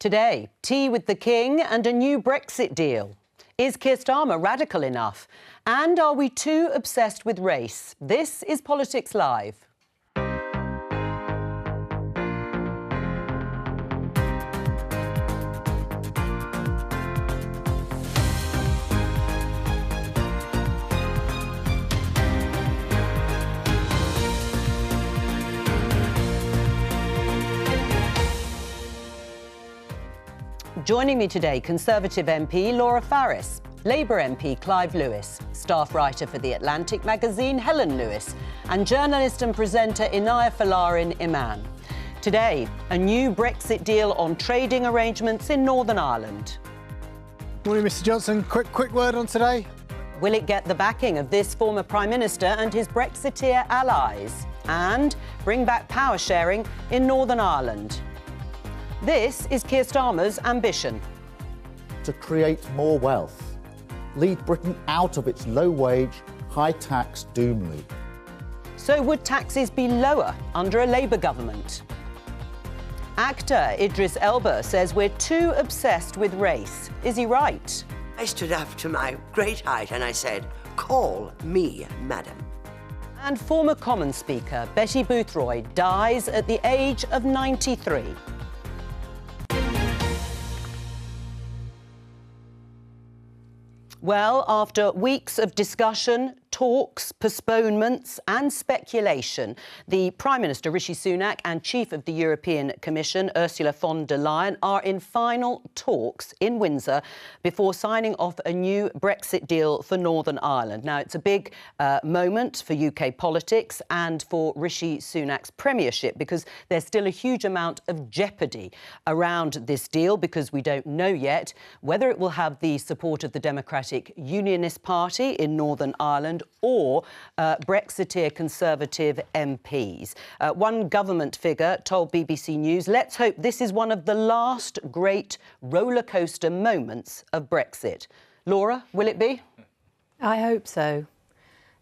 Today, tea with the King and a new Brexit deal. Is Keir Starmer radical enough? And are we too obsessed with race? This is Politics Live. Joining me today, Conservative MP Laura Farris, Labour MP Clive Lewis, staff writer for The Atlantic magazine Helen Lewis, and journalist and presenter Inaya Folarin Iman. Today, a new Brexit deal on trading arrangements in Northern Ireland. Morning, Mr Johnson. Quick word on today. Will it get the backing of this former Prime Minister and his Brexiteer allies? And bring back power sharing in Northern Ireland? This is Keir Starmer's ambition. To create more wealth, lead Britain out of its low-wage, high-tax doom loop. So would taxes be lower under a Labour government? Actor Idris Elba says we're too obsessed with race. Is he right? I stood up to my great height and I said, "Call me madam." And former Commons Speaker Betty Boothroyd dies at the age of 93. Well, after weeks of discussion, talks, postponements and speculation, the Prime Minister, Rishi Sunak, and Chief of the European Commission, Ursula von der Leyen, are in final talks in Windsor before signing off a new Brexit deal for Northern Ireland. Now, it's a big moment for UK politics and for Rishi Sunak's premiership because there's still a huge amount of jeopardy around this deal because we don't know yet whether it will have the support of the Democratic Unionist Party in Northern Ireland or Brexiteer Conservative MPs. One government figure told BBC News, "Let's hope this is one of the last great rollercoaster moments of Brexit." Laura, will it be? I hope so.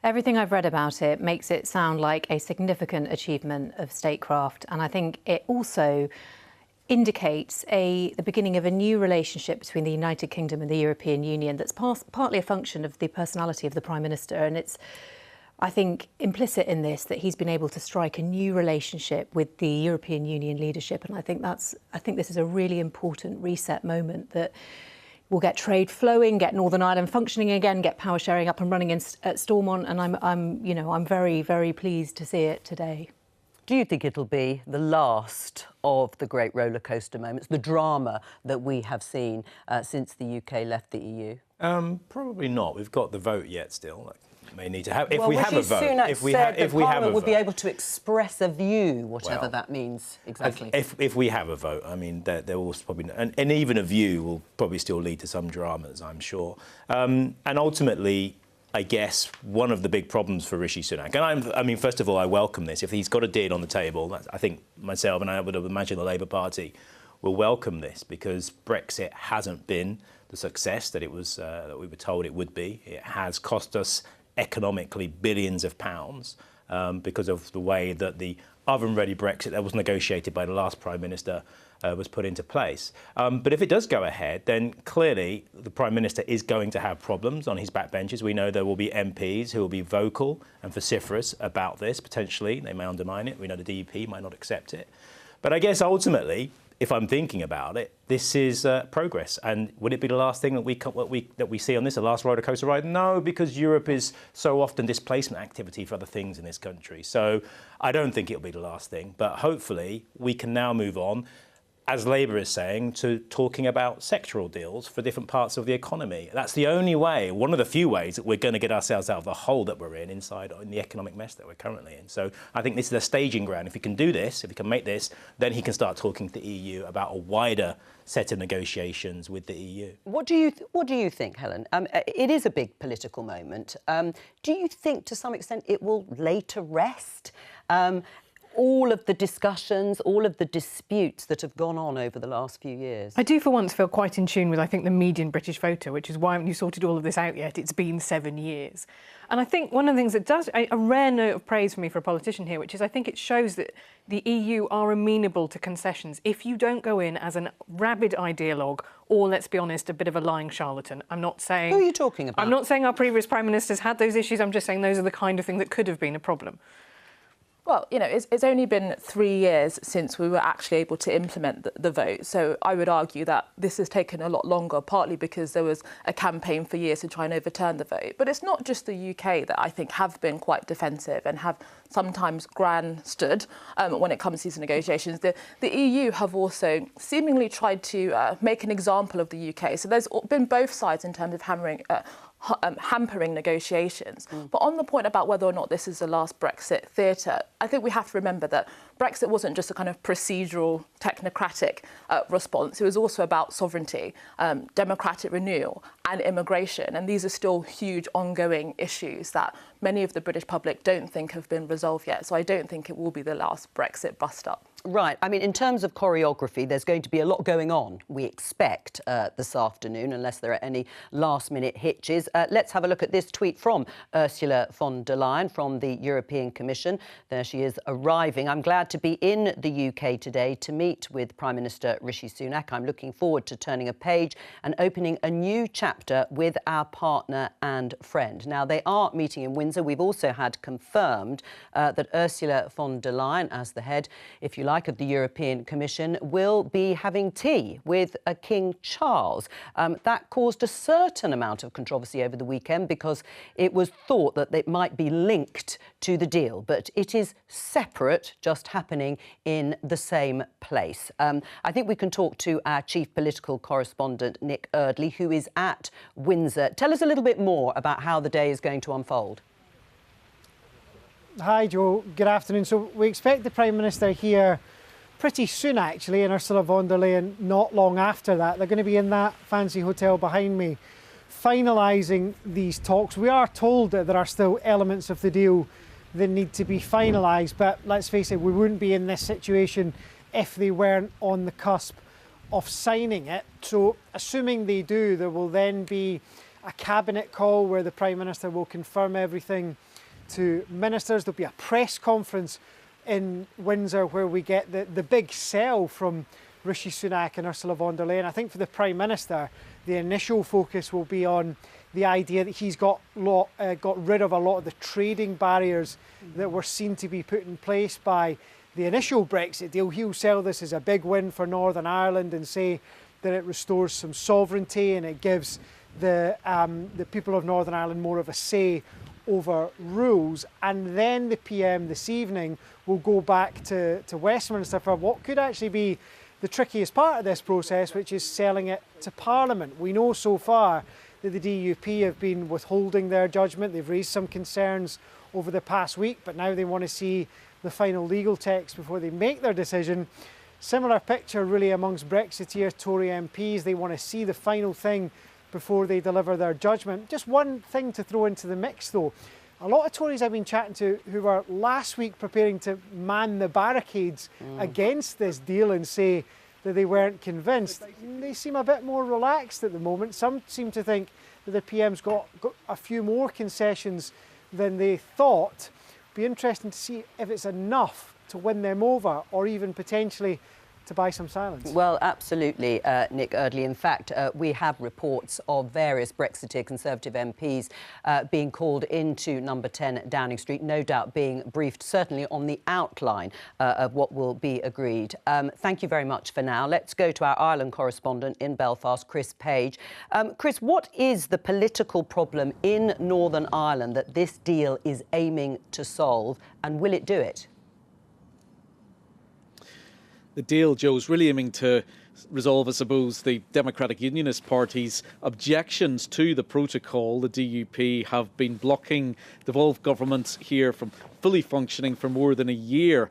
Everything I've read about it makes it sound like a significant achievement of statecraft, and I think it also indicates the beginning of a new relationship between the United Kingdom and the European Union that's partly a function of the personality of the Prime Minister. And it's, I think, implicit in this that he's been able to strike a new relationship with the European Union leadership. And I think this is a really important reset moment that will get trade flowing, get Northern Ireland functioning again, get power sharing up and running at Stormont. And I'm very, very pleased to see it today. Do you think it'll be the last of the great rollercoaster moments, the drama that we have seen since the UK left the EU? Probably not. We've got the vote yet still. Like, may need to have. If well, we have a vote, Sunak if we said have a Parliament vote, would be able to express a view, whatever that means exactly. If we have a vote, I mean, there will probably and even a view will probably still lead to some dramas, I'm sure. And ultimately, I guess one of the big problems for Rishi Sunak, and I mean, first of all, I welcome this. If he's got a deal on the table, I think myself and I would imagine the Labour Party will welcome this because Brexit hasn't been the success that it was that we were told it would be. It has cost us economically billions of pounds because of the way that the oven-ready Brexit that was negotiated by the last Prime Minister was put into place. But if it does go ahead, then clearly the Prime Minister is going to have problems on his backbenches. We know there will be MPs who will be vocal and vociferous about this, potentially. They may undermine it. We know the DUP might not accept it. But I guess ultimately, if I'm thinking about it, this is progress. And would it be the last thing that we see on this, the last roller coaster ride? No, because Europe is so often displacement activity for other things in this country. So I don't think it'll be the last thing. But hopefully we can now move on, as Labour is saying, to talking about sectoral deals for different parts of the economy. That's the only way, one of the few ways that we're going to get ourselves out of the hole that we're in the economic mess that we're currently in. So I think this is a staging ground. If he can do this, if he can make this, then he can start talking to the EU about a wider set of negotiations with the EU. What do you think, Helen? It is a big political moment. Do you think, to some extent, it will lay to rest? all of the discussions, all of the disputes that have gone on over the last few years? I do for once feel quite in tune with, I think, the median British voter, which is why haven't you sorted all of this out yet? It's been 7 years. And I think one of the things that does, a rare note of praise for me for a politician here, which is I think it shows that the EU are amenable to concessions. If you don't go in as a rabid ideologue or, let's be honest, a bit of a lying charlatan. I'm not saying... Who are you talking about? I'm not saying our previous Prime Ministers had those issues. I'm just saying those are the kind of thing that could have been a problem. Well, you know, it's only been 3 years since we were actually able to implement the vote. So I would argue that this has taken a lot longer, partly because there was a campaign for years to try and overturn the vote. But it's not just the UK that I think have been quite defensive and have sometimes grandstood when it comes to these negotiations. The EU have also seemingly tried to make an example of the UK. So there's been both sides in terms of hampering negotiations. But on the point about whether or not this is the last Brexit theatre, I think we have to remember that Brexit wasn't just a kind of procedural, technocratic response. It was also about sovereignty, democratic renewal and immigration. And these are still huge ongoing issues that many of the British public don't think have been resolved yet. So I don't think it will be the last Brexit bust-up. Right. I mean, in terms of choreography, there's going to be a lot going on, we expect, this afternoon, unless there are any last-minute hitches. Let's have a look at this tweet from Ursula von der Leyen from the European Commission. There she is arriving. I'm glad to be in the UK today to meet with Prime Minister Rishi Sunak. I'm looking forward to turning a page and opening a new chapter with our partner and friend. Now, they are meeting in Windsor. We've also had confirmed that Ursula von der Leyen, as the head, if you like, of the European Commission, will be having tea with King Charles. That caused a certain amount of controversy over the weekend because it was thought that it might be linked to the deal, but it is separate, just happening in the same place. I think we can talk to our chief political correspondent, Nick Eardley, who is at Windsor. Tell us a little bit more about how the day is going to unfold. Hi, Jo. Good afternoon. So we expect the Prime Minister here pretty soon, actually, and Ursula von der Leyen not long after that. They're going to be in that fancy hotel behind me, finalising these talks. We are told that there are still elements of the deal that need to be finalised, but let's face it, we wouldn't be in this situation if they weren't on the cusp of signing it. So assuming they do, there will then be a cabinet call where the Prime Minister will confirm everything to ministers. There'll be a press conference in Windsor where we get the big sell from Rishi Sunak and Ursula von der Leyen. I think for the Prime Minister, the initial focus will be on the idea that he's got rid of a lot of the trading barriers that were seen to be put in place by the initial Brexit deal. He'll sell this as a big win for Northern Ireland and say that it restores some sovereignty and it gives the people of Northern Ireland more of a say over rules. And then the PM this evening will go back to Westminster for what could actually be the trickiest part of this process, which is selling it to Parliament. We know so far that the DUP have been withholding their judgment. They've raised some concerns over the past week, but now they want to see the final legal text before they make their decision. Similar picture really amongst Brexiteer Tory MPs. They want to see the final thing before they deliver their judgment. Just one thing to throw into the mix, though. A lot of Tories I've been chatting to who were last week preparing to man the barricades against this deal and say that they weren't convinced, they seem a bit more relaxed at the moment. Some seem to think that the PM's got a few more concessions than they thought. Be interesting to see if it's enough to win them over or even potentially to buy some silence. Well, absolutely, Nick Eardley. In fact, we have reports of various Brexiteer Conservative MPs being called into number 10 Downing Street, no doubt being briefed certainly on the outline of what will be agreed. Thank you very much for now. Let's go to our Ireland correspondent in Belfast, Chris Page. Chris, what is the political problem in Northern Ireland that this deal is aiming to solve, and will it do it? The deal, Jo, is really aiming to resolve, I suppose, the Democratic Unionist Party's objections to the protocol. The DUP have been blocking devolved governments here from fully functioning for more than a year.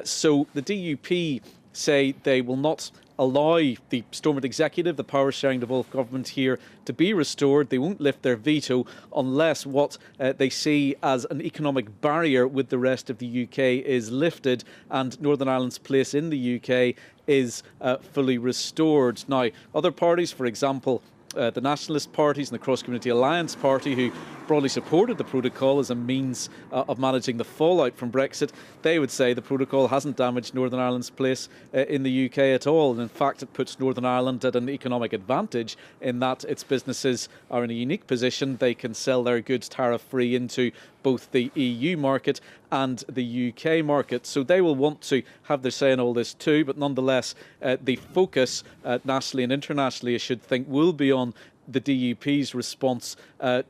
So the DUP say they will not allow the Stormont executive, the power sharing devolved government here, to be restored. They won't lift their veto unless what they see as an economic barrier with the rest of the UK is lifted and Northern Ireland's place in the UK is fully restored. Now, other parties, for example, the nationalist parties and the Cross Community Alliance Party, who broadly supported the protocol as a means of managing the fallout from Brexit, they would say the protocol hasn't damaged Northern Ireland's place in the UK at all. And in fact, it puts Northern Ireland at an economic advantage in that its businesses are in a unique position. They can sell their goods tariff-free into both the EU market and the UK market. So they will want to have their say in all this too, but nonetheless, the focus nationally and internationally, I should think, will be on the DUP's response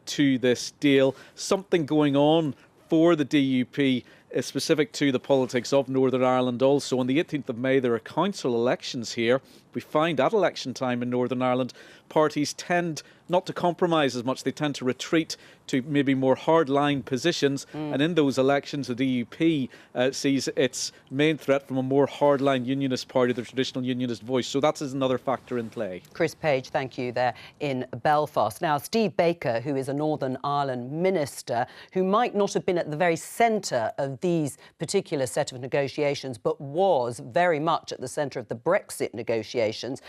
to this deal. Something going on for the DUP specific to the politics of Northern Ireland also. On the 18th of May, there are council elections here. We find at election time in Northern Ireland, parties tend not to compromise as much. They tend to retreat to maybe more hardline positions. And in those elections, the DUP sees its main threat from a more hardline unionist party, the traditional unionist voice. So that is another factor in play. Chris Page, thank you, there in Belfast. Now, Steve Baker, who is a Northern Ireland minister, who might not have been at the very centre of these particular set of negotiations, but was very much at the centre of the Brexit negotiations.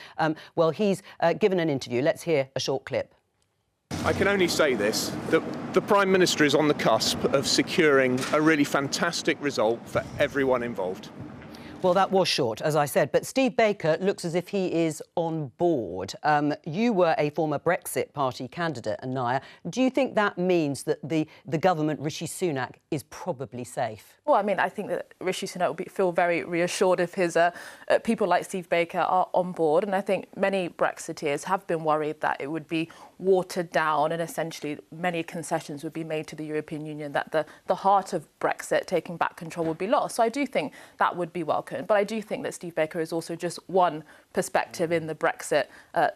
Well, he's given an interview. Let's hear a short clip. I can only say this, that the Prime Minister is on the cusp of securing a really fantastic result for everyone involved. Well, that was short, as I said, but Steve Baker looks as if he is on board. You were a former Brexit Party candidate, Anaya. Do you think that means that the government, Rishi Sunak, is probably safe? Well, I mean, I think that Rishi Sunak will feel very reassured if his people like Steve Baker are on board. And I think many Brexiteers have been worried that it would be watered down and essentially many concessions would be made to the European Union, that the heart of Brexit, taking back control, would be lost. So I do think that would be welcome. But I do think that Steve Baker is also just one perspective in the Brexit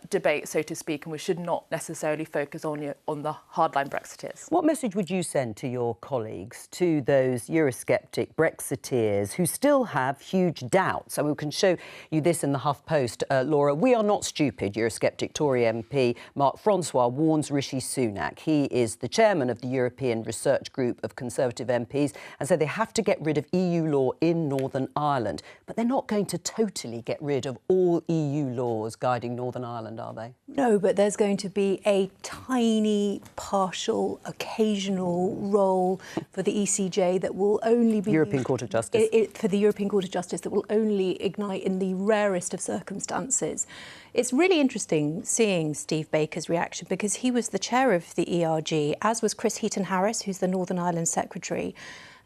debate, so to speak, and we should not necessarily focus only on the hardline Brexiteers. What message would you send to your colleagues, to those Eurosceptic Brexiteers who still have huge doubts? And we can show you this in the HuffPost, Laura. We are not stupid, Eurosceptic Tory MP Mark Francois warns Rishi Sunak. He is the chairman of the European Research Group of Conservative MPs, and so they have to get rid of EU law in Northern Ireland. But they're not going to totally get rid of all EU laws guiding Northern Ireland, are they? No, but there's going to be a tiny, partial, occasional role for the ECJ that will only be... European Court of Justice. For the European Court of Justice that will only ignite in the rarest of circumstances. It's really interesting seeing Steve Baker's reaction because he was the chair of the ERG, as was Chris Heaton-Harris, who's the Northern Ireland Secretary.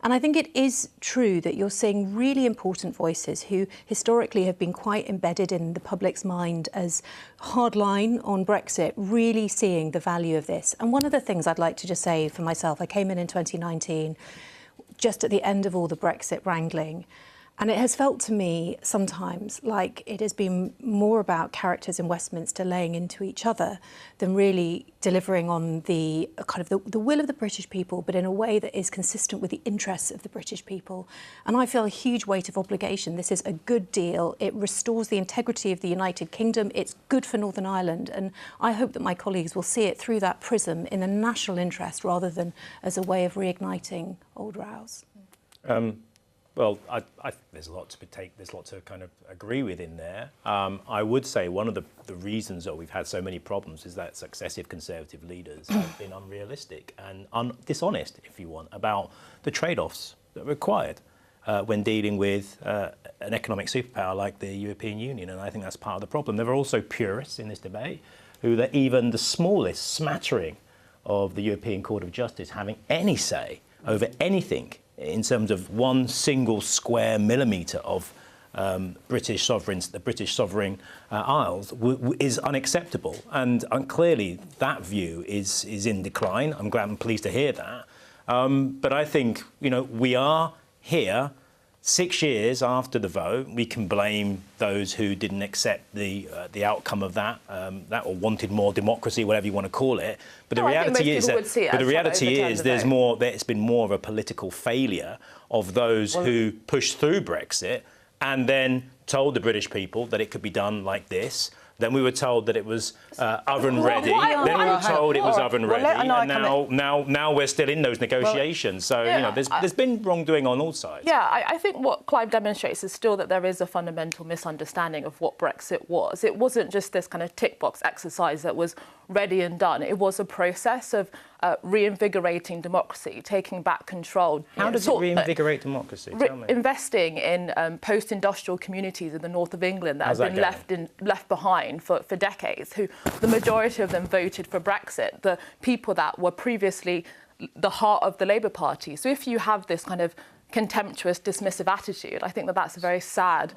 And I think it is true that you're seeing really important voices who historically have been quite embedded in the public's mind as hardline on Brexit, really seeing the value of this. And one of the things I'd like to just say for myself, I came in 2019, just at the end of all the Brexit wrangling. And it has felt to me sometimes like it has been more about characters in Westminster laying into each other than really delivering on the kind of the will of the British people, but in a way that is consistent with the interests of the British people. And I feel a huge weight of obligation. This is a good deal. It restores the integrity of the United Kingdom. It's good for Northern Ireland. And I hope that my colleagues will see it through that prism in a national interest rather than as a way of reigniting old rows. Well, there's a lot to kind of agree with in there. I would say one of the reasons that we've had so many problems is that successive Conservative leaders have been unrealistic and dishonest, if you want, about the trade-offs that are required when dealing with an economic superpower like the European Union. And I think that's part of the problem. There are also purists in this debate who that even the smallest smattering of the European Court of Justice having any say over anything in terms of one single square millimetre of the British sovereign Isles is unacceptable, and clearly that view is in decline. I'm glad and pleased to hear that. But I think we are here 6 years after the vote. We can blame those who didn't accept the outcome of that or wanted more democracy, whatever you want to call it. But the reality is it's been more of a political failure of those who pushed through Brexit and then told the British people that it could be done like this. Then we were told that it was oven ready. Then we were told it was oven ready, and now we're still in those negotiations. So you know, there's been wrongdoing on all sides. Yeah, I think what Clive demonstrates is still that there is a fundamental misunderstanding of what Brexit was. It wasn't just this kind of tick box exercise that was ready and done. It was a process of reinvigorating democracy, taking back control. How does it reinvigorate democracy? Tell me. Investing in post-industrial communities in the north of England that have been left behind for decades, who the majority of them voted for Brexit, the people that were previously the heart of the Labour Party. So if you have this kind of contemptuous, dismissive attitude, I think that that's a very sad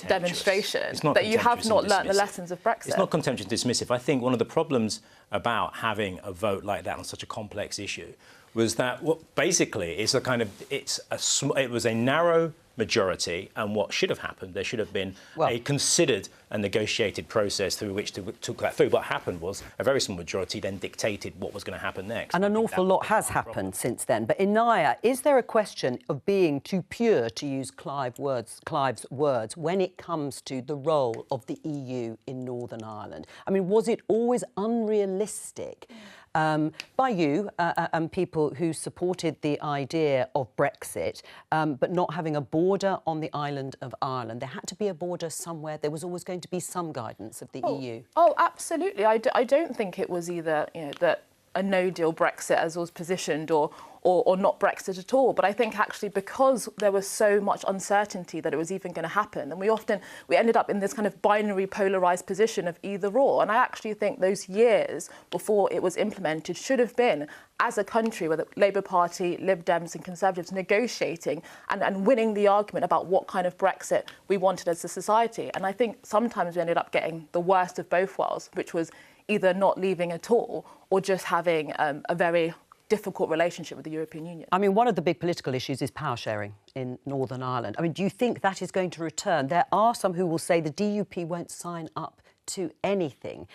demonstration that you have not learnt the lessons of Brexit. It's not contemptuous and dismissive. I think one of the problems about having a vote like that on such a complex issue was that basically it was a narrow majority, and what should have happened, there should have been a considered and negotiated process through which to took that through. What happened was a very small majority then dictated what was going to happen next. And an awful lot has happened since then. But Inaya, is there a question of being too pure, to use Clive's words, when it comes to the role of the EU in Northern Ireland? I mean, was it always unrealistic by you and people who supported the idea of Brexit, but not having a border on the island of Ireland? There had to be a border somewhere. There was always going to be some guidance of the EU. Oh, absolutely. I don't think it was either that a no-deal Brexit as was positioned or not Brexit at all. But I think actually because there was so much uncertainty that it was even going to happen, and we ended up in this kind of binary polarised position of either or. And I actually think those years before it was implemented should have been, as a country, with the Labour Party, Lib Dems and Conservatives negotiating and winning the argument about what kind of Brexit we wanted as a society. And I think sometimes we ended up getting the worst of both worlds, which was either not leaving at all or just having a very difficult relationship with the European Union. I mean, one of the big political issues is power sharing in Northern Ireland. I mean, do you think that is going to return? There are some who will say the DUP won't sign up to anything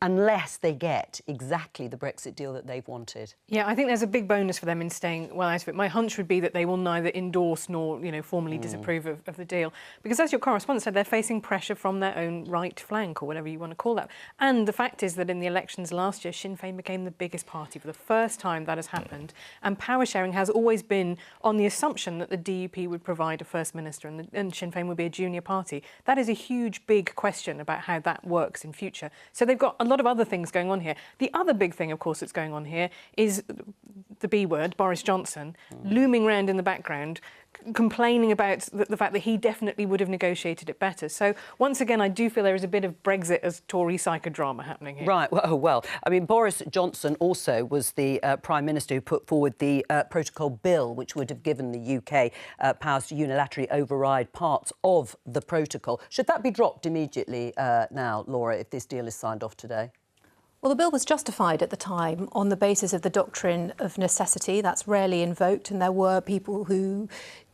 unless they get exactly the Brexit deal that they've wanted. Yeah, I think there's a big bonus for them in staying well out of it. My hunch would be that they will neither endorse nor, formally disapprove of the deal. Because as your correspondent said, they're facing pressure from their own right flank, or whatever you want to call that. And the fact is that in the elections last year, Sinn Féin became the biggest party for the first time that has happened. And power sharing has always been on the assumption that the DUP would provide a First Minister and Sinn Féin would be a junior party. That is a huge, big question about how that works in future. So they've got a lot of other things going on here. The other big thing, of course, that's going on here is the B word, Boris Johnson, looming around in the background, complaining about the fact that he definitely would have negotiated it better. So once again, I do feel there is a bit of Brexit as Tory psychodrama happening here. Right. Well, I mean, Boris Johnson also was the Prime Minister who put forward the protocol bill, which would have given the UK powers to unilaterally override parts of the protocol. Should that be dropped immediately now, Laura, if this deal is signed off today? Well, the bill was justified at the time on the basis of the doctrine of necessity. That's rarely invoked, and there were people who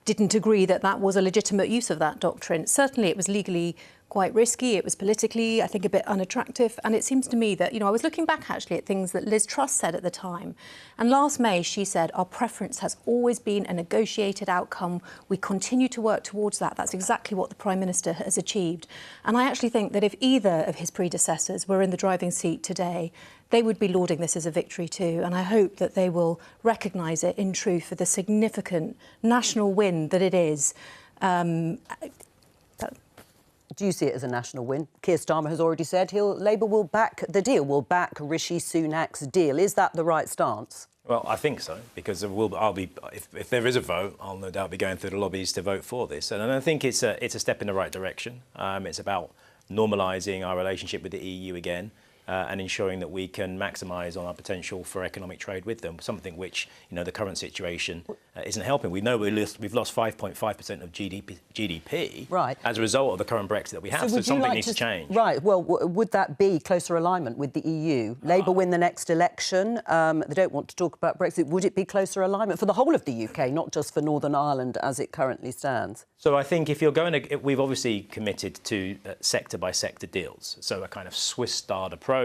didn't agree that that was a legitimate use of that doctrine. Certainly it was legally quite risky. It was politically, I think, a bit unattractive. And it seems to me that, I was looking back actually at things that Liz Truss said at the time. And last May, she said, our preference has always been a negotiated outcome. We continue to work towards that. That's exactly what the Prime Minister has achieved. And I actually think that if either of his predecessors were in the driving seat today, they would be lauding this as a victory too. And I hope that they will recognise it in truth for the significant national win that it is. Do you see it as a national win? Keir Starmer has already said Labour will back the deal, will back Rishi Sunak's deal. Is that the right stance? Well, I think so, because if there is a vote, I'll no doubt be going through the lobbies to vote for this. And I think it's a step in the right direction. It's about normalising our relationship with the EU again. And ensuring that we can maximise on our potential for economic trade with them, something which, the current situation isn't helping. We know we've lost 5.5% of GDP as a result of the current Brexit that we have, so something needs to change. Right, well, would that be closer alignment with the EU? Labour win the next election, they don't want to talk about Brexit. Would it be closer alignment for the whole of the UK, not just for Northern Ireland as it currently stands? So I think if you're going to... We've obviously committed to sector-by-sector deals, so a kind of Swiss-style approach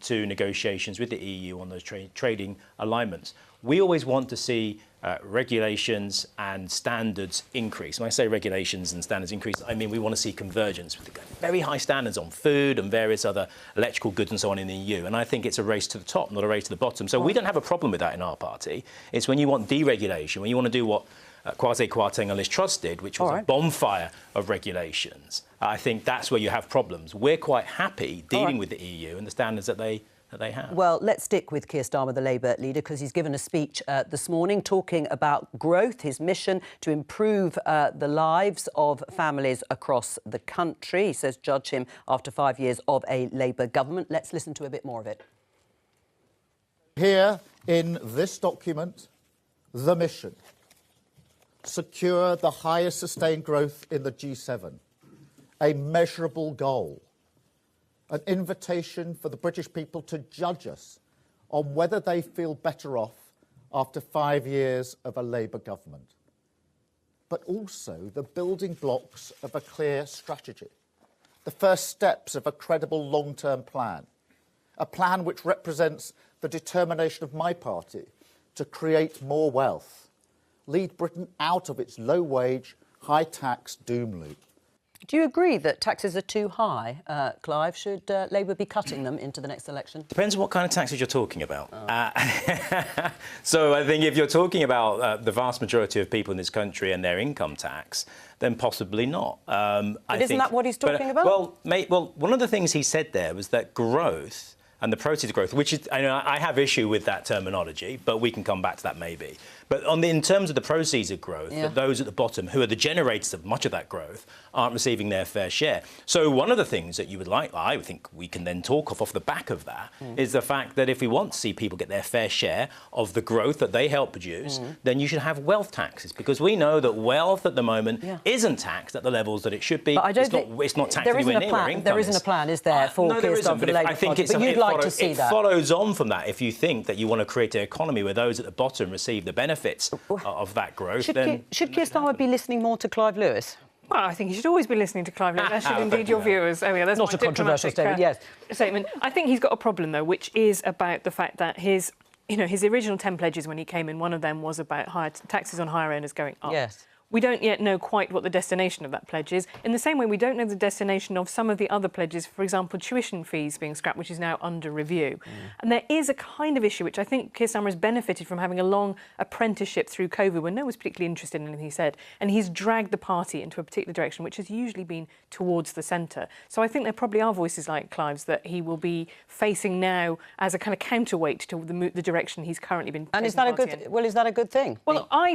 to negotiations with the EU on those trading alignments. We always want to see regulations and standards increase. When I say regulations and standards increase, I mean we want to see convergence with very high standards on food and various other electrical goods and so on in the EU. And I think it's a race to the top, not a race to the bottom. So we don't have a problem with that in our party. It's when you want deregulation, when you want to do what Kwasi Kwarteng and Liz Truss did, which was a bonfire of regulations. I think that's where you have problems. We're quite happy dealing with the EU and the standards that they have. Well, let's stick with Keir Starmer, the Labour leader, because he's given a speech this morning talking about growth, his mission to improve the lives of families across the country. He says, judge him after 5 years of a Labour government. Let's listen to a bit more of it. Here in this document, the mission: secure the highest sustained growth in the G7, a measurable goal, an invitation for the British people to judge us on whether they feel better off after 5 years of a Labour government, but also the building blocks of a clear strategy, the first steps of a credible long-term plan, a plan which represents the determination of my party to create more wealth, lead Britain out of its low-wage, high-tax doom loop. Do you agree that taxes are too high, Clive? Should Labour be cutting them into the next election? Depends on what kind of taxes you're talking about. So I think if you're talking about the vast majority of people in this country and their income tax, then possibly not. But isn't that what he's talking about? Well, one of the things he said there was that growth and the proceeds of growth, which is, I have issue with that terminology, but we can come back to that maybe. But in terms of the proceeds of growth, that those at the bottom, who are the generators of much of that growth, aren't receiving their fair share. So one of the things that you would like, I would think we can then talk off the back of that, is the fact that if we want to see people get their fair share of the growth that they help produce, then you should have wealth taxes, because we know that wealth at the moment isn't taxed at the levels that it should be. But it's not taxed anywhere near where income There isn't a plan, is there, for Keir Starmer, the Labour Party? But you'd like to see that. It follows on from that. If you think that you want to create an economy where those at the bottom receive the benefits of that growth, then... Should Keir Starmer be listening more to Clive Lewis? Well, I think you should always be listening to Clive Lewis. That should indeed your viewers. Oh, yeah, that's not a controversial statement, yes. Statement. I think he's got a problem, though, which is about the fact that his original 10 pledges when he came in, one of them was about higher taxes on higher earners going up. Yes. We don't yet know quite what the destination of that pledge is. In the same way, we don't know the destination of some of the other pledges, for example, tuition fees being scrapped, which is now under review. And there is a kind of issue, which I think Keir Starmer has benefited from having a long apprenticeship through COVID, when no one was particularly interested in anything he said. And he's dragged the party into a particular direction, which has usually been towards the centre. So I think there probably are voices like Clive's that he will be facing now as a kind of counterweight to the direction he's currently been. And is that a good? Well, is that a good thing? Well, I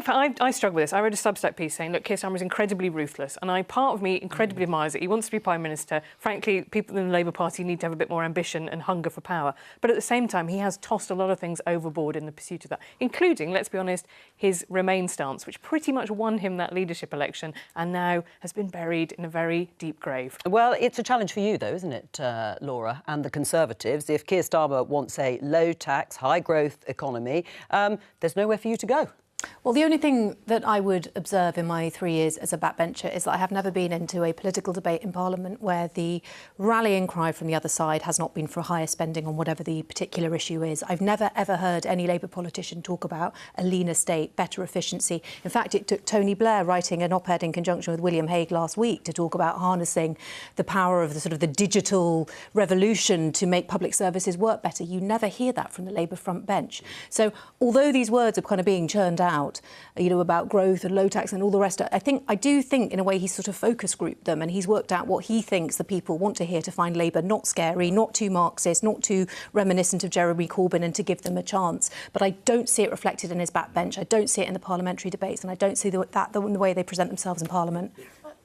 struggle with this. I read a Substack piece saying, look, Keir Starmer is incredibly ruthless, and part of me incredibly admires it. He wants to be Prime Minister. Frankly, people in the Labour Party need to have a bit more ambition and hunger for power. But at the same time, he has tossed a lot of things overboard in the pursuit of that, including, let's be honest, his Remain stance, which pretty much won him that leadership election and now has been buried in a very deep grave. Well, it's a challenge for you, though, isn't it, Laura, and the Conservatives? If Keir Starmer wants a low-tax, high-growth economy, there's nowhere for you to go. Well, the only thing that I would observe in my 3 years as a backbencher is that I have never been into a political debate in Parliament where the rallying cry from the other side has not been for higher spending on whatever the particular issue is. I've never, ever heard any Labour politician talk about a leaner state, better efficiency. In fact, it took Tony Blair writing an op-ed in conjunction with William Hague last week to talk about harnessing the power of the digital revolution to make public services work better. You never hear that from the Labour front bench. So although these words are kind of being churned out, about growth and low tax and all the rest, I do think in a way he's sort of focus grouped them, and he's worked out what he thinks the people want to hear to find Labour not scary, not too Marxist, not too reminiscent of Jeremy Corbyn, and to give them a chance. But I don't see it reflected in his backbench. I don't see it in the parliamentary debates, and I don't see that in the way they present themselves in Parliament.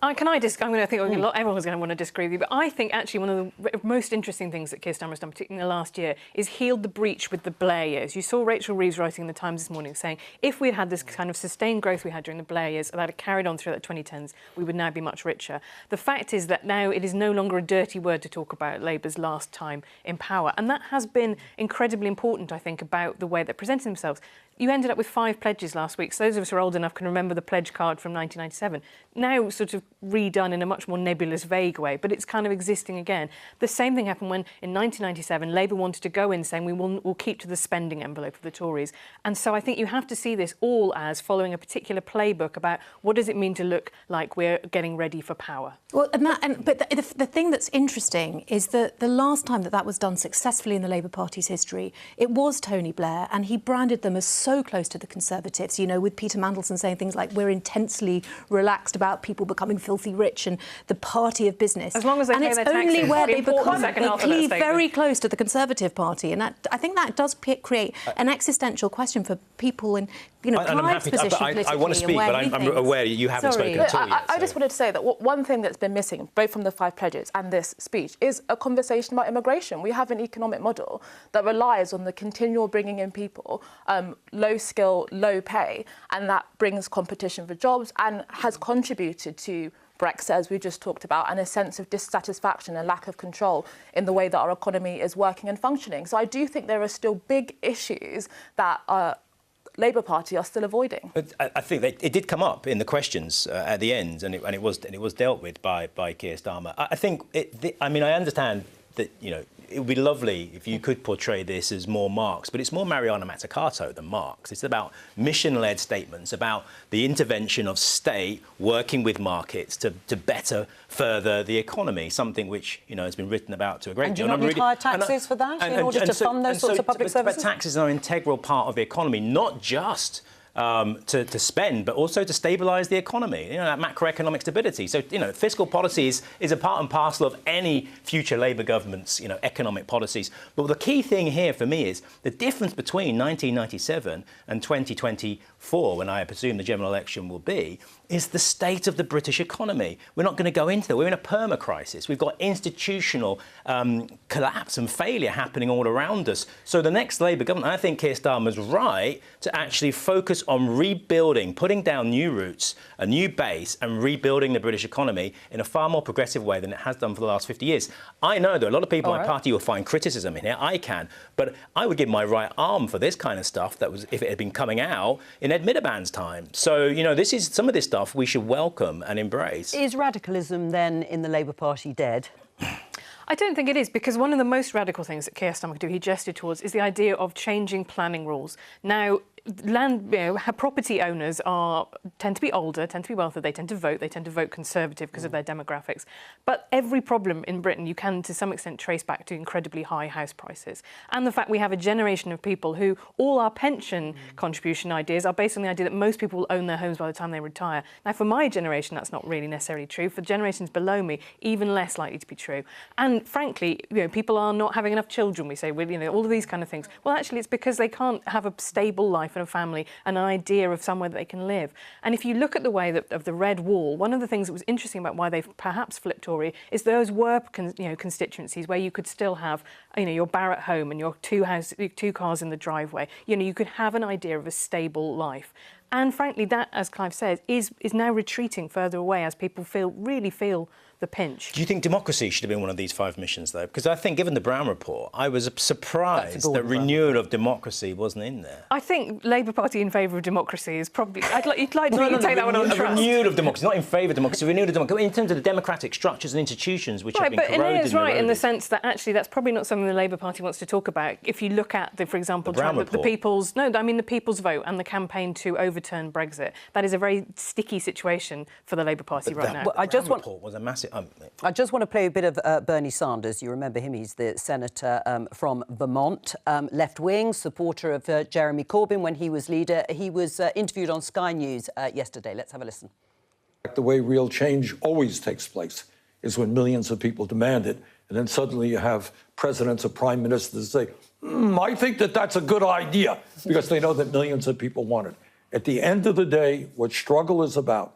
I think everyone's going to want to disagree with you, but I think actually one of the most interesting things that Keir Starmer has done, particularly in the last year, is healed the breach with the Blair years. You saw Rachel Reeves writing in the Times this morning saying, if we had had this kind of sustained growth we had during the Blair years, that had carried on through the 2010s, we would now be much richer. The fact is that now it is no longer a dirty word to talk about Labour's last time in power, and that has been incredibly important, I think, about the way they presented themselves. you ended up with 5 pledges last week. So those of us who are old enough can remember the pledge card from 1997. Now sort of redone in a much more nebulous, vague way, but it's kind of existing again. The same thing happened when, in 1997, Labour wanted to go in saying we'll keep to the spending envelope of the Tories. And so I think you have to see this all as following a particular playbook about what does it mean to look like we're getting ready for power. Well, but the thing that's interesting is that the last time that was done successfully in the Labour Party's history, it was Tony Blair, and he branded them as so close to the Conservatives, you know, with Peter Mandelson saying things like, we're intensely relaxed about people becoming filthy rich and the party of business. As long as they pay their taxes. And it's only where they cleave very statement. close to the Conservative Party, and I think that does create an existential question for people in, you know, Clive's position politically. I want to speak, but I'm aware you haven't spoken at all yet. I just wanted to say that one thing that's been missing, both from the 5 pledges and this speech, is a conversation about immigration. We have an economic model that relies on the continual bringing in people, low skill, low pay, and that brings competition for jobs and has contributed to Brexit, as we just talked about, and a sense of dissatisfaction and lack of control in the way that our economy is working and functioning. So I do think there are still big issues that Labour Party are still avoiding. But I think it did come up in the questions at the end, and it was dealt with by Keir Starmer. I think I understand that, you know, it would be lovely if you could portray this as more Marx, but it's more Mariana Mazzucato than Marx. It's about mission-led statements about the intervention of state working with markets to better further the economy, something which, you know, has been written about to a great deal. And do you not need higher taxes for that in order to fund those sorts of public services? But taxes are an integral part of the economy, not just to spend, but also to stabilise the economy, you know, that macroeconomic stability. So, you know, fiscal policy is a part and parcel of any future Labour government's, you know, economic policies. But the key thing here for me is the difference between 1997 and 2024, when I presume the general election will be, is the state of the British economy. We're not going to go into that. We're in a perma-crisis. We've got institutional collapse and failure happening all around us. So the next Labour government, I think Keir Starmer's right to actually focus on rebuilding, putting down new roots, a new base, and rebuilding the British economy in a far more progressive way than it has done for the last 50 years. I know there are a lot of people in my party who will find criticism in here. I can. But I would give my right arm for this kind of stuff that was, if it had been coming out in Ed Miliband's time. So, you know, this is some of this stuff we should welcome and embrace. Is radicalism then in the Labour Party dead? I don't think it is, because one of the most radical things that Keir Starmer could do, he gestured towards, is the idea of changing planning rules. Now, property owners tend to be older, tend to be wealthier, they tend to vote Conservative because of their demographics. But every problem in Britain you can, to some extent, trace back to incredibly high house prices. And the fact we have a generation of people who all our pension contribution ideas are based on the idea that most people will own their homes by the time they retire. Now, for my generation, that's not really necessarily true. For generations below me, even less likely to be true. And frankly, you know, people are not having enough children, we say, you know, all of these kind of things. Well, actually, it's because they can't have a stable life and a family and an idea of somewhere that they can live. And if you look at the way of the Red Wall, one of the things that was interesting about why they've perhaps flipped Tory is those were constituencies where you could still have, you know, your Barratt home and your two cars in the driveway. You know, you could have an idea of a stable life. And frankly, that, as Clive says, is now retreating further away as people really feel the pinch. Do you think democracy should have been one of these 5 missions, though? Because I think, given the Brown report, I was surprised that renewal of democracy wasn't in there. I think Labour Party in favour of democracy is probably... you'd like to take that one on trust. Renewal of democracy, not in favour of democracy, renewal of democracy, in terms of the democratic structures and institutions which have been corroded. But Inea's right in the sense that actually that's probably not something the Labour Party wants to talk about. If you look at, for example, the People's vote and the campaign to overturn Brexit, that is a very sticky situation for the Labour Party right now. I just want... report was a massive... I just want to play a bit of Bernie Sanders. You remember him, he's the senator from Vermont, left-wing, supporter of Jeremy Corbyn when he was leader. He was interviewed on Sky News yesterday. Let's have a listen. The way real change always takes place is when millions of people demand it, and then suddenly you have presidents or prime ministers say, I think that's a good idea, because they know that millions of people want it. At the end of the day, what struggle is about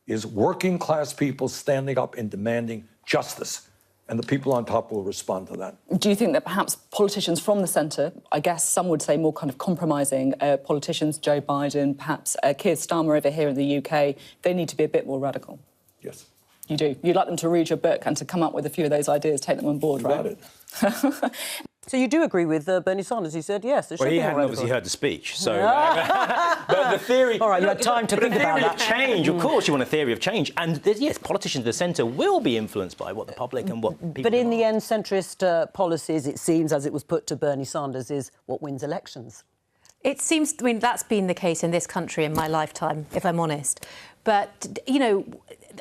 is working-class people standing up and demanding justice, and the people on top will respond to that. Do you think that perhaps politicians from the centre, I guess some would say more kind of compromising politicians, Joe Biden, perhaps Keir Starmer over here in the UK, they need to be a bit more radical? Yes. You do? You'd like them to read your book and to come up with a few of those ideas, take them on board, right? Got it. So you do agree with Bernie Sanders? He said yes. Well, he hadn't obviously heard the speech, so. But the theory. All right, you had time to think about that. Change, of course, you want a theory of change, and yes, politicians of the centre will be influenced by what the public and what people. But in the end, centrist policies, it seems, as it was put to Bernie Sanders, is what wins elections. It seems, I mean, that's been the case in this country in my lifetime, if I'm honest. But, you know,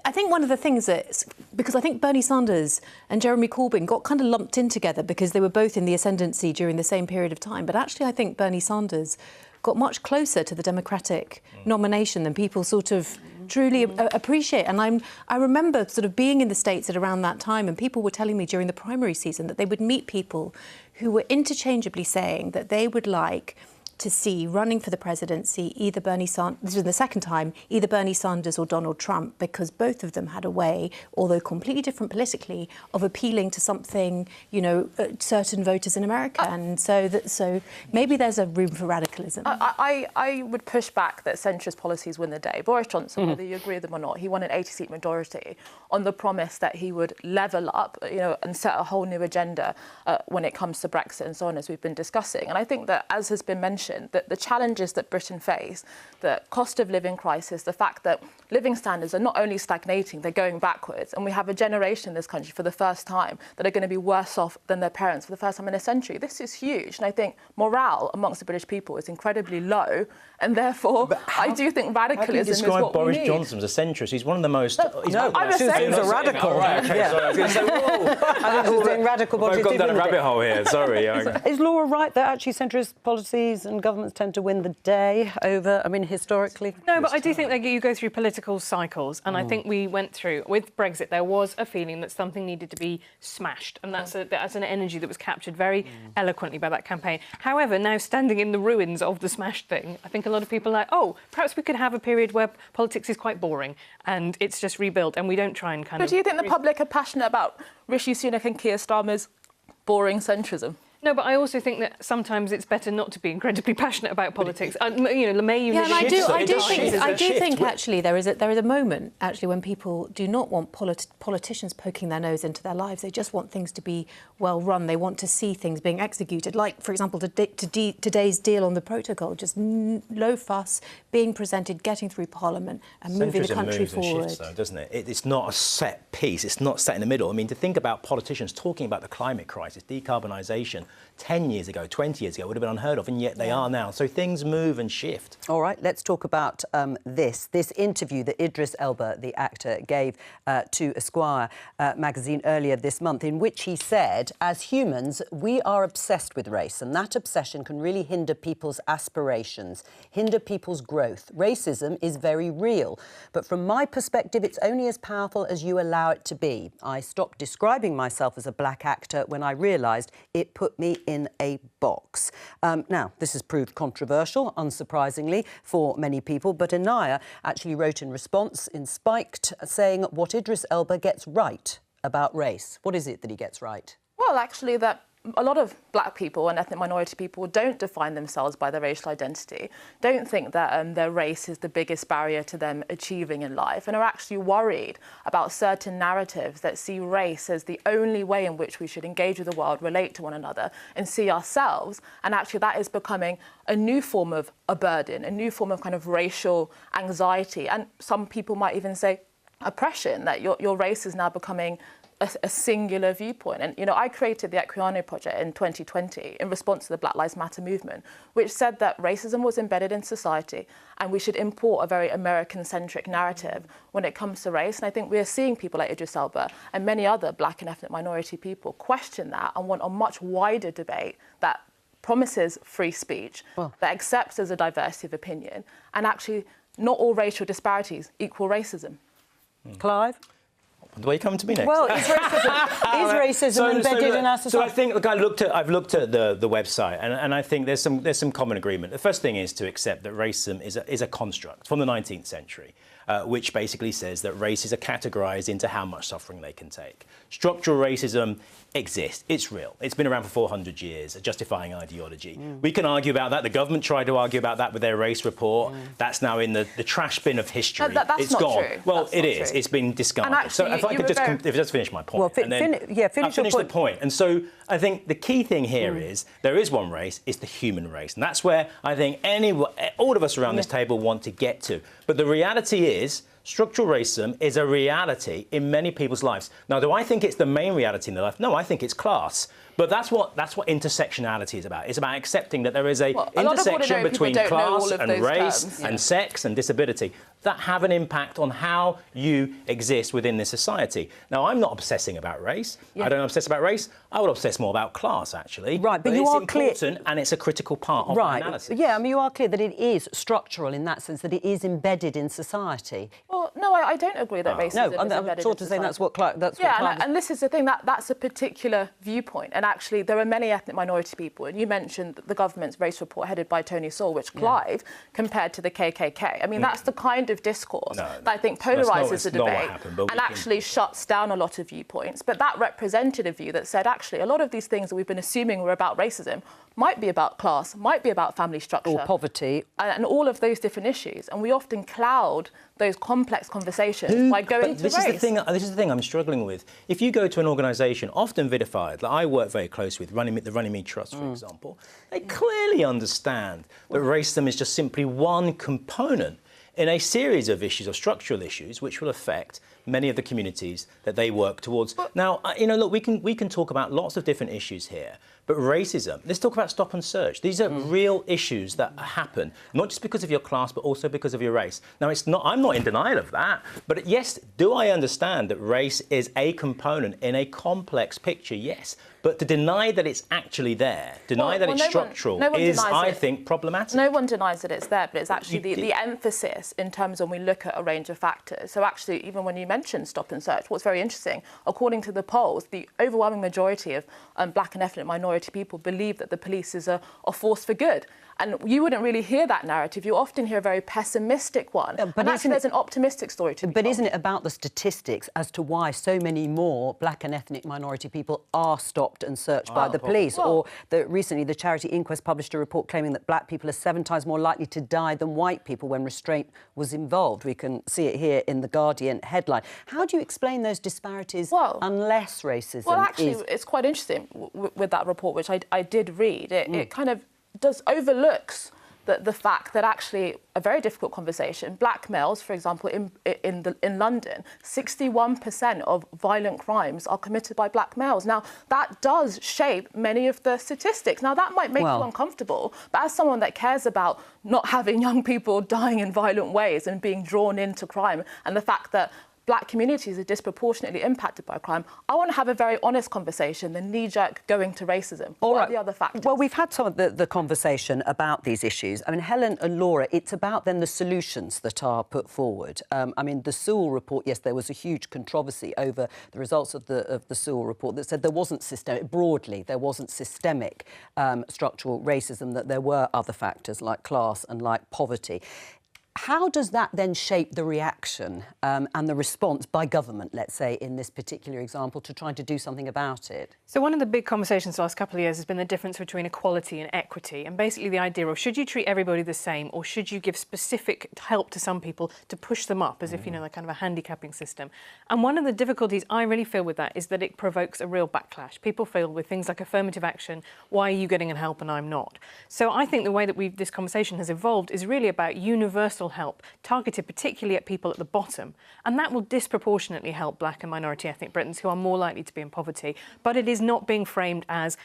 I think one of the things that, because I think Bernie Sanders and Jeremy Corbyn got kind of lumped in together because they were both in the ascendancy during the same period of time. But actually, I think Bernie Sanders got much closer to the Democratic nomination than people sort of truly appreciate. And I remember sort of being in the States at around that time, and people were telling me during the primary season that they would meet people who were interchangeably saying that they would like to see running for the presidency either Bernie Sanders, this was the second time, either Bernie Sanders or Donald Trump, because both of them had a way, although completely different politically, of appealing to something, you know, certain voters in America. And so maybe there's a room for radicalism. I would push back that centrist policies win the day. Boris Johnson, whether you agree with them or not, he won an 80-seat majority on the promise that he would level up, you know, and set a whole new agenda when it comes to Brexit and so on, as we've been discussing. And I think that, as has been mentioned, that the challenges that Britain face, the cost of living crisis, the fact that living standards are not only stagnating, they're going backwards. And we have a generation in this country for the first time that are going to be worse off than their parents for the first time in a century. This is huge. And I think morale amongst the British people is incredibly low. And therefore, I do think radicalism is what we need. How do you describe Boris Johnson as a centrist? He's one of the most... No, I'm a centrist. He's a radical. Right, okay, yeah. sorry, I was going to say, whoa. I think he's doing radical I've gone down a rabbit hole here, sorry. Is Laura right that actually centrist policies and governments tend to win the day over, I mean, historically? No, but I do think that you go through political cycles, and I think we went through, with Brexit, there was a feeling that something needed to be smashed, and that's an energy that was captured very eloquently by that campaign. However, now standing in the ruins of the smashed thing, I think a lot of people are like, oh, perhaps we could have a period where politics is quite boring, and it's just rebuilt, and we don't try and kind of... But do you think the public are passionate about Rishi Sunak and Keir Starmer's boring centrism? No, but I also think that sometimes it's better not to be incredibly passionate about politics. You know, may you... Yeah, and I do think actually there is a moment actually when people do not want politicians poking their nose into their lives. They just want things to be well run. They want to see things being executed. Like, for example, today's deal on the protocol, just low fuss, being presented, getting through Parliament and moving the country forward. Shifts, though, doesn't it? It's not a set piece. It's not set in the middle. I mean, to think about politicians talking about the climate crisis, decarbonisation, 10 years ago, 20 years ago, would have been unheard of, and yet they are now. So things move and shift. All right, let's talk about this interview that Idris Elba, the actor, gave to Esquire magazine earlier this month, in which he said, as humans, we are obsessed with race, and that obsession can really hinder people's aspirations, hinder people's growth. Racism is very real, but from my perspective, it's only as powerful as you allow it to be. I stopped describing myself as a black actor when I realised it put me in a box. Now, this has proved controversial, unsurprisingly, for many people, but Anaya actually wrote in response in Spiked saying what Idris Elba gets right about race. What is it that he gets right? Well, actually, that a lot of black people and ethnic minority people don't define themselves by their racial identity, don't think that their race is the biggest barrier to them achieving in life, and are actually worried about certain narratives that see race as the only way in which we should engage with the world, relate to one another, and see ourselves. And actually that is becoming a new form of a burden, a new form of kind of racial anxiety. And some people might even say oppression, that your race is now becoming a singular viewpoint. And, you know, I created the Equiano Project in 2020 in response to the Black Lives Matter movement, which said that racism was embedded in society and we should import a very American-centric narrative when it comes to race. And I think we are seeing people like Idris Elba and many other black and ethnic minority people question that and want a much wider debate that promises free speech, that accepts there's a diversity of opinion, and actually not all racial disparities equal racism. Clive? Why are you coming to me next? Well, is racism embedded in our society? So I think, look, I've looked at the website, and I think there's some common agreement. The first thing is to accept that racism is a construct from the 19th century. which basically says that races are categorised into how much suffering they can take. Structural racism exists. It's real. It's been around for 400 years, a justifying ideology. We can argue about that. The government tried to argue about that with their race report. That's now in the trash bin of history. That's it's not gone. True. Well, that's it is. True. It's been discarded. Actually, so if I could just finish my point. Well, finish the point. And so I think the key thing here is there is one race. It's the human race, and that's where I think all of us around this table want to get to. But the reality is, structural racism is a reality in many people's lives. Now, do I think it's the main reality in their life? No, I think it's class. But that's what intersectionality is about. It's about accepting that there is an intersection between class and race and sex and disability that have an impact on how you exist within this society. Now, I'm not obsessing about race. I don't obsess about race. I would obsess more about class, actually. Right, but you it's are clear, important and it's a critical part of the analysis. Yeah, I mean, you are clear that it is structural in that sense, that it is embedded in society. Well, no, I don't agree that racism is embedded in society. I'm sort of saying that's what and this is the thing, that's a particular viewpoint. And actually, there are many ethnic minority people, and you mentioned the government's race report headed by Tony Sewell, which Clive compared to the KKK. I mean, that's the kind of discourse that I think polarises the debate and actually shuts down a lot of viewpoints. But that represented a view that said, actually, a lot of these things that we've been assuming were about racism might be about class, might be about family structure. Or poverty. And all of those different issues. And we often cloud those complex conversations by going to race. This is the thing I'm struggling with. If you go to an organisation, often vilified, that I work very close with, the Runnymede Trust, for example, they clearly understand that racism is just simply one component in a series of issues, or structural issues, which will affect many of the communities that they work towards. Now, look, we can talk about lots of different issues here, but racism, let's talk about stop and search. These are real issues that happen, not just because of your class, but also because of your race. Now, I'm not in denial of that, but yes, do I understand that race is a component in a complex picture? Yes. But to deny that it's actually there, that it's structural, is, I think, problematic. No one denies that it's there, but it's actually the emphasis in terms when we look at a range of factors. So actually, even when you mention stop and search, what's very interesting, according to the polls, the overwhelming majority of black and ethnic minority people believe that the police is a force for good. And you wouldn't really hear that narrative. You often hear a very pessimistic one. But actually, there's an optimistic story to be told. Isn't it about the statistics as to why so many more black and ethnic minority people are stopped and searched by the police? Or recently, the charity Inquest published a report claiming that black people are 7 times more likely to die than white people when restraint was involved. We can see it here in the Guardian headline. How do you explain those disparities unless racism Well, actually, it's quite interesting with that report, which I did read. It kind of overlooks the fact that actually a very difficult conversation. Black males, for example, in London, 61% of violent crimes are committed by black males. Now, that does shape many of the statistics. Now, that might make you uncomfortable, but as someone that cares about not having young people dying in violent ways and being drawn into crime, and the fact that black communities are disproportionately impacted by crime, I want to have a very honest conversation than knee-jerk going to racism. What are the other factors? Well, we've had some of the conversation about these issues. I mean, Helen and Laura, it's about then the solutions that are put forward. I mean, the Sewell report, yes, there was a huge controversy over the results of the Sewell report that said there wasn't there wasn't systemic structural racism, that there were other factors like class and like poverty. How does that then shape the reaction and the response by government, let's say, in this particular example, to trying to do something about it? So one of the big conversations the last couple of years has been the difference between equality and equity, and basically the idea of should you treat everybody the same, or should you give specific help to some people to push them up as if, they're kind of a handicapping system. And one of the difficulties I really feel with that is that it provokes a real backlash. People feel with things like affirmative action, why are you getting help and I'm not? So I think the way that this conversation has evolved is really about universal help, targeted particularly at people at the bottom. And that will disproportionately help black and minority ethnic Britons who are more likely to be in poverty. But it is not being framed as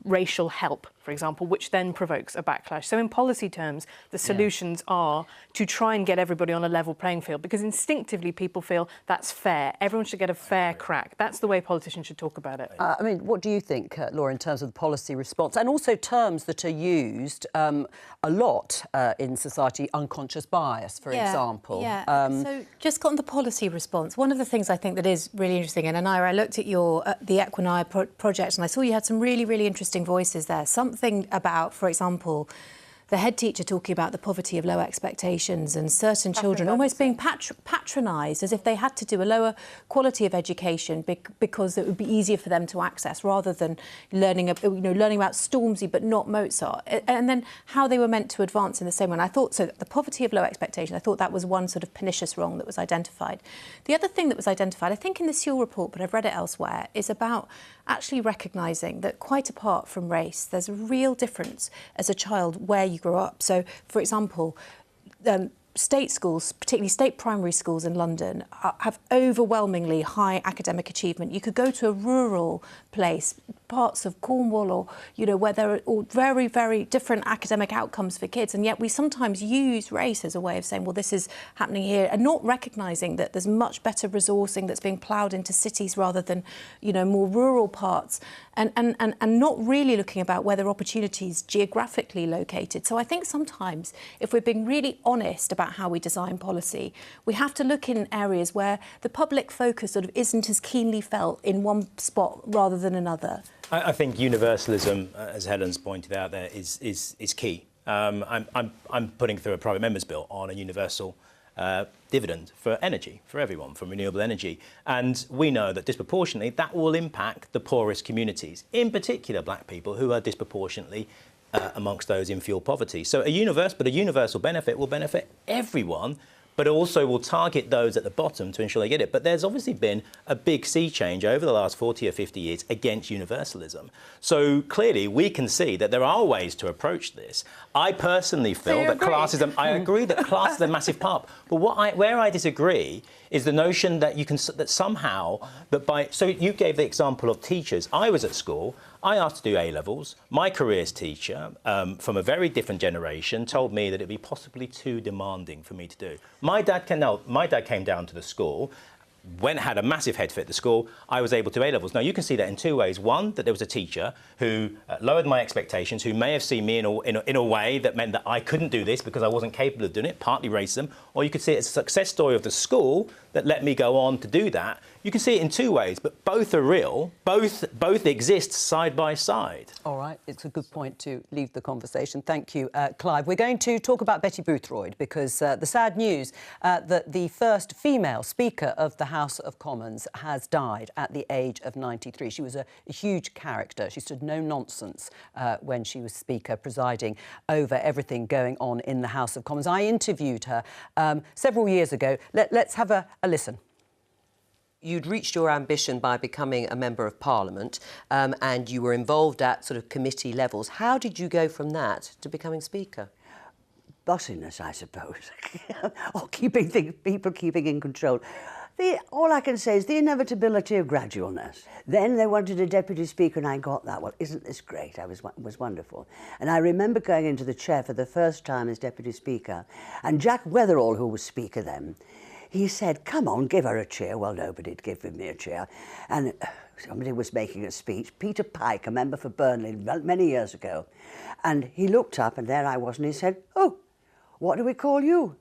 racial help, for example, which then provokes a backlash. So in policy terms, the solutions are to try and get everybody on a level playing field, because instinctively people feel that's fair. Everyone should get a fair crack. That's the way politicians should talk about it. I mean, what do you think, Laura, in terms of the policy response, and also terms that are used a lot in society, unconscious bias, for example? So just on the policy response, one of the things I think that is really interesting, and Anira, I looked at your the Equinire project and I saw you had some really, really interesting voices there. Something about, for example, the head teacher talking about the poverty of low expectations and certain children almost being patronised as if they had to do a lower quality of education because it would be easier for them to access rather than learning about Stormzy but not Mozart, and then how they were meant to advance in the same way. And I thought so. The poverty of low expectation, I thought that was one sort of pernicious wrong that was identified. The other thing that was identified, I think in the Sewell report, but I've read it elsewhere, is about actually recognising that quite apart from race, there's a real difference as a child where you grow up. So, for example, state schools, particularly state primary schools in London, have overwhelmingly high academic achievement. You could go to a rural place, parts of Cornwall, or where there are all very, very different academic outcomes for kids, and yet we sometimes use race as a way of saying, well, this is happening here, and not recognising that there's much better resourcing that's being ploughed into cities rather than more rural parts, and not really looking about where there are opportunities geographically located. So I think sometimes if we're being really honest about how we design policy, we have to look in areas where the public focus sort of isn't as keenly felt in one spot rather than another. I think universalism, as Helen's pointed out there, is key. I'm putting through a private members bill on a universal dividend for energy, for everyone, from renewable energy. And we know that disproportionately that will impact the poorest communities, in particular black people who are disproportionately amongst those in fuel poverty. So a universal benefit will benefit everyone, but also will target those at the bottom to ensure they get it. But there's obviously been a big sea change over the last 40 or 50 years against universalism. So clearly we can see that there are ways to approach this. I personally feel that classism, I agree that class is a massive part. But where I disagree is the notion that so you gave the example of teachers. I was at school, I asked to do A-levels. My careers teacher, from a very different generation, told me that it'd be possibly too demanding for me to do. My dad came down to the school, had a massive head fit at the school. I was able to do A-levels. Now, you can see that in two ways. One, that there was a teacher who lowered my expectations, who may have seen me in a way that meant that I couldn't do this because I wasn't capable of doing it, partly racism. Or you could see it as a success story of the school that let me go on to do that. You can see it in two ways, but both are real. Both exist side by side. All right, it's a good point to leave the conversation. Thank you, Clive. We're going to talk about Betty Boothroyd because the sad news that the first female Speaker of the House of Commons has died at the age of 93. She was a huge character. She stood no nonsense when she was Speaker, presiding over everything going on in the House of Commons. I interviewed her several years ago. Let's have a listen. You'd reached your ambition by becoming a Member of Parliament and you were involved at sort of committee levels. How did you go from that to becoming Speaker? Bossiness, I suppose, or people keeping in control. All I can say is the inevitability of gradualness. Then they wanted a Deputy Speaker and I got that. Well, isn't this great? It was wonderful. And I remember going into the chair for the first time as Deputy Speaker, and Jack Weatherall, who was Speaker then, he said, come on, give her a chair. Well, nobody'd give me a chair. And somebody was making a speech, Peter Pike, a member for Burnley, many years ago. And he looked up and there I was and he said, oh, what do we call you?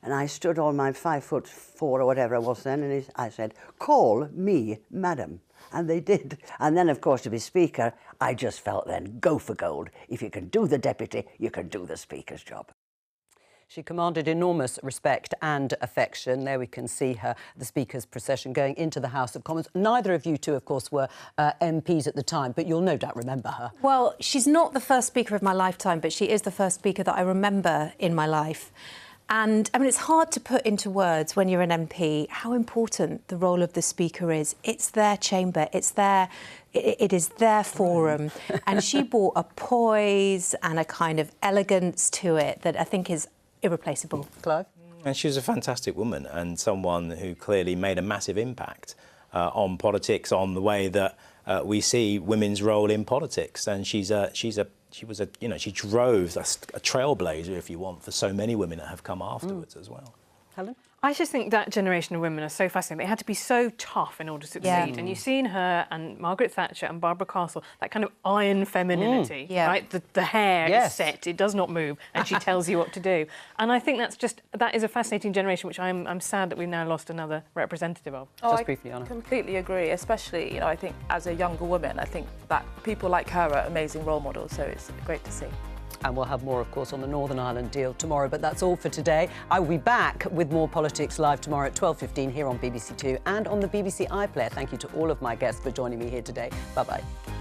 And I stood on my 5'4" or whatever I was then, and I said, call me Madam. And they did. And then, of course, to be Speaker, I just felt then, go for gold. If you can do the Deputy, you can do the Speaker's job. She commanded enormous respect and affection. There we can see her, the Speaker's procession going into the House of Commons. Neither of you two, of course, were MPs at the time, but you'll no doubt remember her. Well, she's not the first Speaker of my lifetime, but she is the first Speaker that I remember in my life. And, I mean, it's hard to put into words when you're an MP how important the role of the Speaker is. It's their chamber, it is their forum. And she brought a poise and a kind of elegance to it that I think is irreplaceable. Clive? And she was a fantastic woman and someone who clearly made a massive impact on politics, on the way that we see women's role in politics. And she drove a trailblazer, if you want, for so many women that have come afterwards as well. Helen? I just think that generation of women are so fascinating. They had to be so tough in order to succeed. Yeah. And you've seen her and Margaret Thatcher and Barbara Castle, that kind of iron femininity, right? The hair is set, it does not move, and she tells you what to do. And I think that is a fascinating generation, which I'm sad that we've now lost another representative of. I completely agree, especially, I think as a younger woman, I think that people like her are amazing role models, so it's great to see. And we'll have more, of course, on the Northern Ireland deal tomorrow. But that's all for today. I will be back with more Politics Live tomorrow at 12:15 here on BBC Two and on the BBC iPlayer. Thank you to all of my guests for joining me here today. Bye-bye.